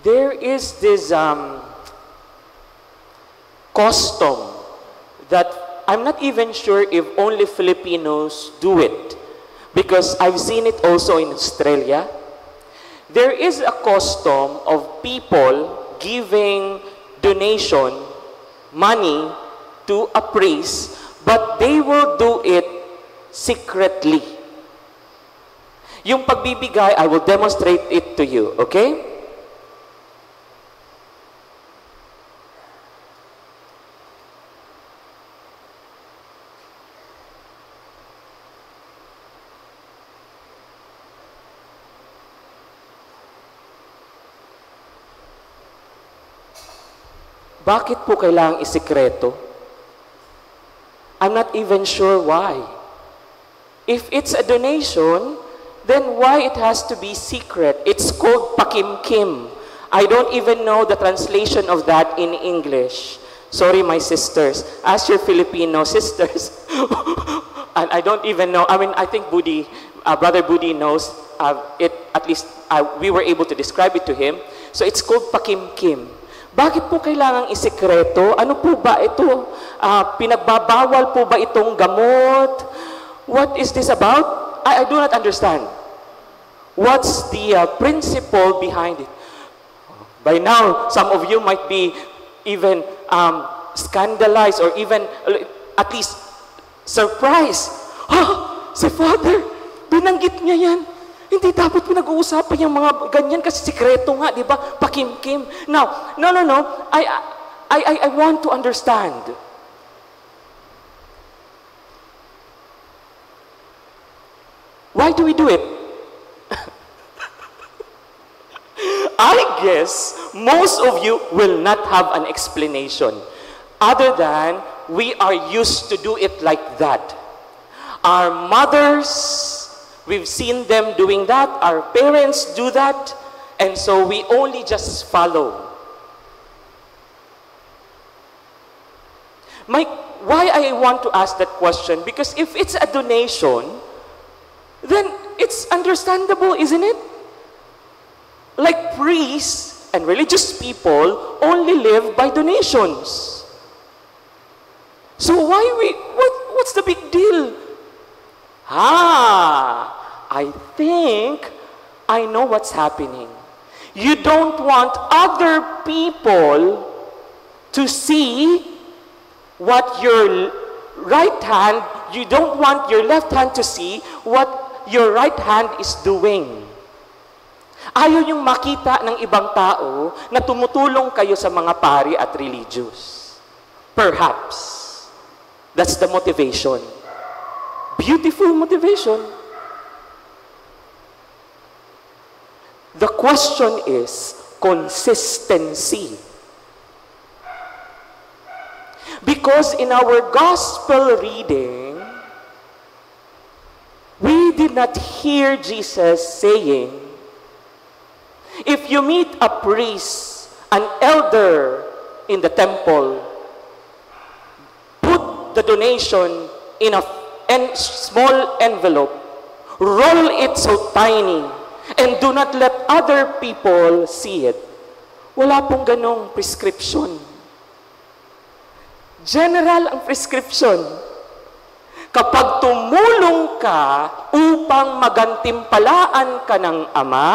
there is this custom that I'm not even sure if only Filipinos do it, because I've seen it also in Australia. There is a custom of people giving donation money to a priest, but they will do it secretly. Yung pagbibigay, I will demonstrate it to you, okay? Bakit po kailangang isikreto? I'm not even sure why. If it's a donation, then why it has to be secret? It's called pakimkim. I don't even know the translation of that in English. Sorry, my sisters. Ask your Filipino sisters. And I don't even know. I mean, I think Budi, Brother Budi knows it. At least we were able to describe it to him. So it's called pakimkim. Bakit po kailangang isikreto? Ano po ba ito? Pinagbabawal po ba itong gamot? What is this about? I do not understand. What's the principle behind it? By now, some of you might be even scandalized or even at least surprised. Si Father, binanggit niya yan. Hindi dapat pinag-uusapan yung mga ganyan kasi sikreto nga, di ba? Pakimkim. Now, no. I want to understand. Why do we do it? I guess most of you will not have an explanation other than we are used to do it like that. Our mothers, we've seen them doing that. Our parents do that. And so we only just follow. Why I want to ask that question? Because if it's a donation, then it's understandable, isn't it? Like priests and religious people only live by donations. So what's the big deal? I think I know what's happening. You don't want other people to see what your right hand, you don't want your left hand to see what your right hand is doing. Ayaw yung makita ng ibang tao na tumutulong kayo sa mga pari at religious. Perhaps. That's the motivation. Beautiful motivation. The question is consistency. Because in our gospel reading, we did not hear Jesus saying, if you meet a priest, an elder in the temple, put the donation in a small envelope, roll it so tiny, and do not let other people see it. Wala pong ganong prescription. General ang prescription. Kapag tumulong ka upang magantimpalaan ka ng Ama,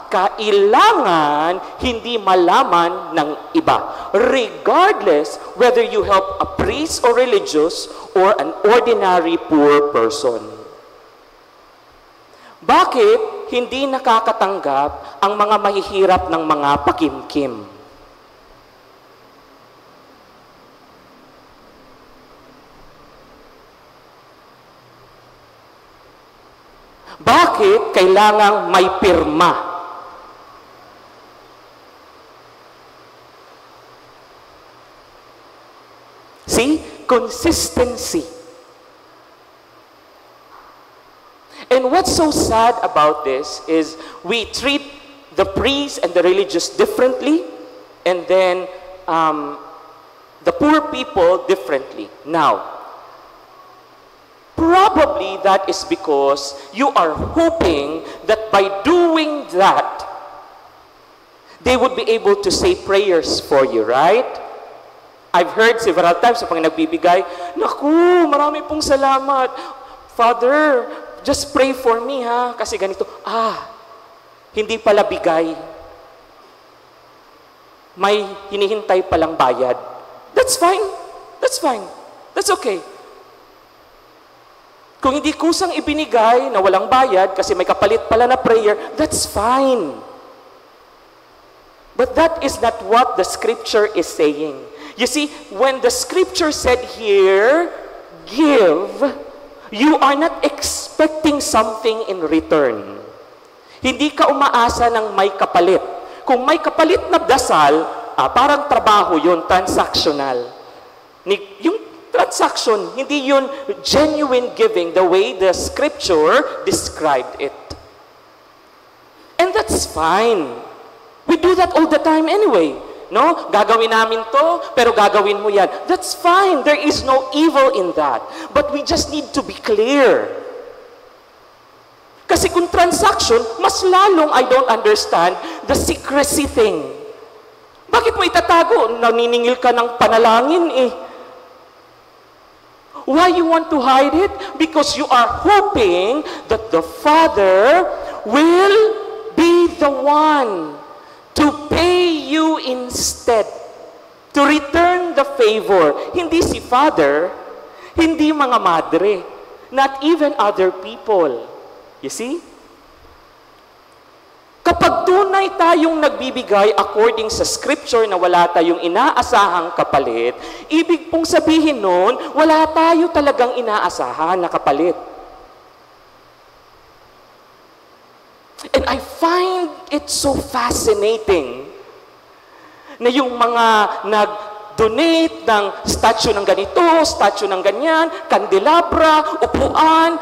kailangan hindi malaman ng iba. Regardless whether you help a priest or religious or an ordinary poor person. Bakit hindi nakakatanggap ang mga mahihirap ng mga pakimkim? Bakit kailangang may pirma? See? Consistency. And what's so sad about this is we treat the priests and the religious differently, and then the poor people differently. Now, probably that is because you are hoping that by doing that, They would be able to say prayers for you, right? I've heard several times sa pag nagbibigay, naku, marami pong salamat. Father, just pray for me ha, kasi ganito. Hindi pala bigay. May hinihintay palang bayad. That's fine. That's fine. That's okay. Kung hindi kusang ibinigay na walang bayad kasi may kapalit pala na prayer, that's fine. But that is not what the scripture is saying. You see, when the scripture said here, give, you are not expecting something in return. Hindi ka umaasa ng may kapalit. Kung may kapalit na dasal, parang trabaho yun, transactional. Yung transaction, hindi yun genuine giving the way the scripture described it. And that's fine. We do that all the time anyway. No? Gagawin namin to, pero gagawin mo yan. That's fine. There is no evil in that. But we just need to be clear. Kasi kung transaction, mas lalong I don't understand the secrecy thing. Bakit mo itatago? Naniningil ka ng panalangin eh. Why you want to hide it? Because you are hoping that the Father will be the one to pay you instead, to return the favor. Hindi si Father, hindi mga madre, not even other people. You see? Kapag tunay tayong nagbibigay according sa scripture na wala tayong inaasahang kapalit, ibig pong sabihin nun, wala tayo talagang inaasahan na kapalit. And I find it so fascinating na yung mga nag-donate ng statue ng ganito, statue ng ganyan, kandelabra, upuan,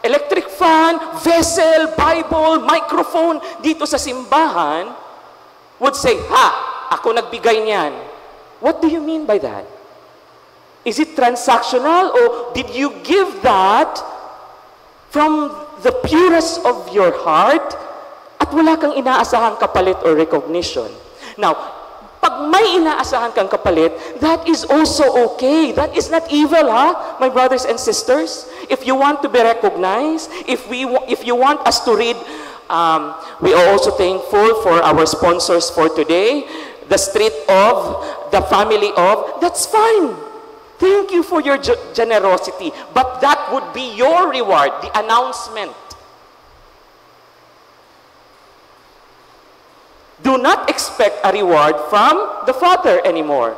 electric fan, vessel, Bible, microphone, dito sa simbahan, would say, ako nagbigay niyan. What do you mean by that? Is it transactional or did you give that from the purest of your heart at wala kang inaasahang kapalit or recognition? Now, pag may inaasahan kang kapalit, that is also okay. That is not evil, my brothers and sisters. If you want to be recognized, if you want us to read, we are also thankful for our sponsors for today, the street of, the family of, that's fine. Thank you for your generosity. But that would be your reward, the announcement. Do not expect a reward from the Father anymore.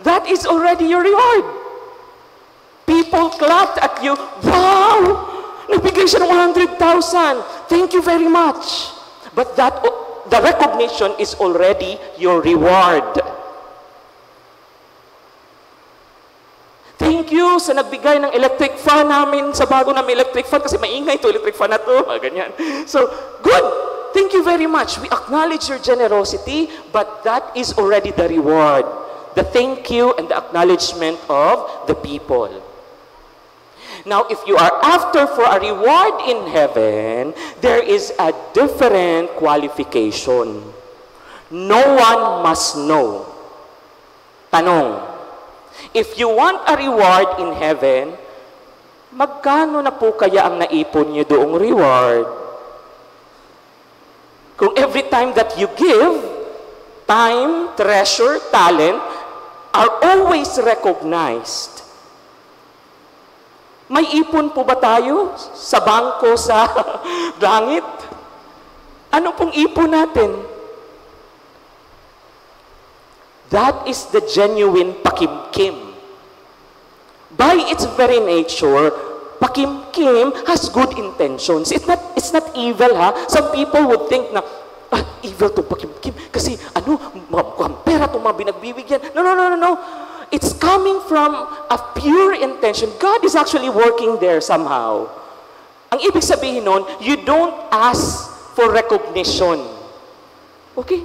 That is already your reward. People clapped at you, wow! Nagbigay siya ng 100,000. Thank you very much. But that, the recognition is already your reward. Thank you sa nagbigay ng electric fan namin sa bago namin electric fan kasi maingay to electric fan na to. Ganyan. So, good. Thank you very much. We acknowledge your generosity, but that is already the reward. The thank you and the acknowledgement of the people. Now, if you are after for a reward in heaven, there is a different qualification. No one must know. Tanong, if you want a reward in heaven, magkano na po kaya ang naipon niyo doong reward? Kung every time that you give, time, treasure, talent are always recognized. May ipon po ba tayo sa bangko sa langit? Ano pong ipon natin? That is the genuine pakimkim. By its very nature, pakimkim has good intentions. It's not evil, Some people would think na, evil to pakimkim. Kasi, mukhang pera itong mga binagbibigyan. No. It's coming from a pure intention. God is actually working there somehow. Ang ibig sabihin nun, you don't ask for recognition. Okay.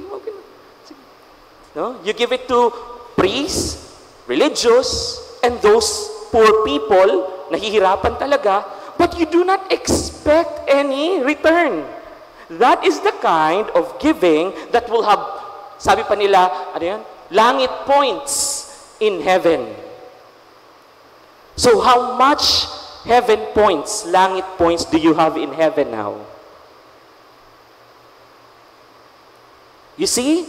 No? You give it to priests, religious, and those poor people, nahihirapan talaga, but you do not expect any return. That is the kind of giving that will have, sabi pa nila, ano yan? Langit points in heaven. So how much heaven points, langit points do you have in heaven now? You see?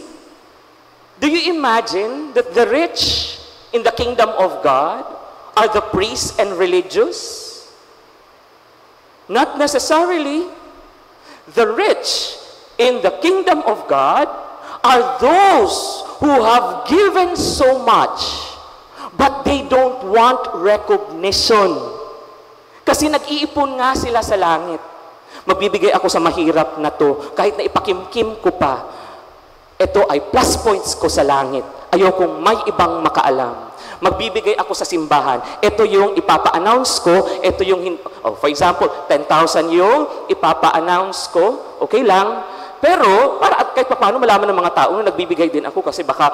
Do you imagine that the rich in the kingdom of God are the priests and religious? Not necessarily. The rich in the kingdom of God are those who have given so much, but they don't want recognition. Kasi nag-iipon nga sila sa langit. Magbibigay ako sa mahirap na to, kahit na ipakimkim ko pa, ito ay plus points ko sa langit. Ayokong may ibang makaalam. Magbibigay ako sa simbahan. Ito yung ipapa-announce ko. Ito yung, for example, 10,000 yung ipapa-announce ko. Okay lang. Pero, para at kahit paano malaman ng mga tao, nagbibigay din ako kasi baka,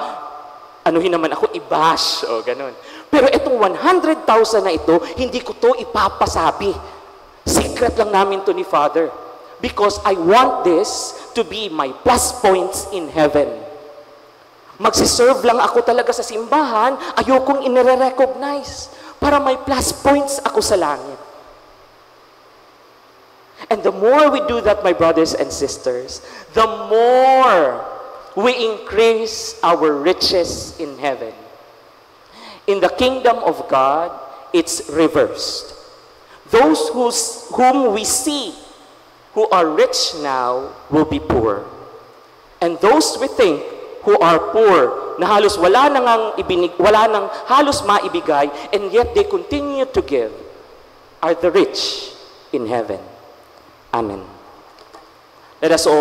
anuhin naman ako, i-bash. O, ganun. Pero itong 100,000 na ito, hindi ko to ipapasabi. Secret lang namin to ni Father. Because I want this to be my plus points in heaven. Magsiserve lang ako talaga sa simbahan, ayokong inire-recognize para may plus points ako sa langit. And the more we do that, my brothers and sisters, the more we increase our riches in heaven. In the kingdom of God, it's reversed. Those whom we see who are rich now will be poor. And those we think who are poor, na halos wala nang halos maibigay, and yet they continue to give, are the rich in heaven. Amen. Let us all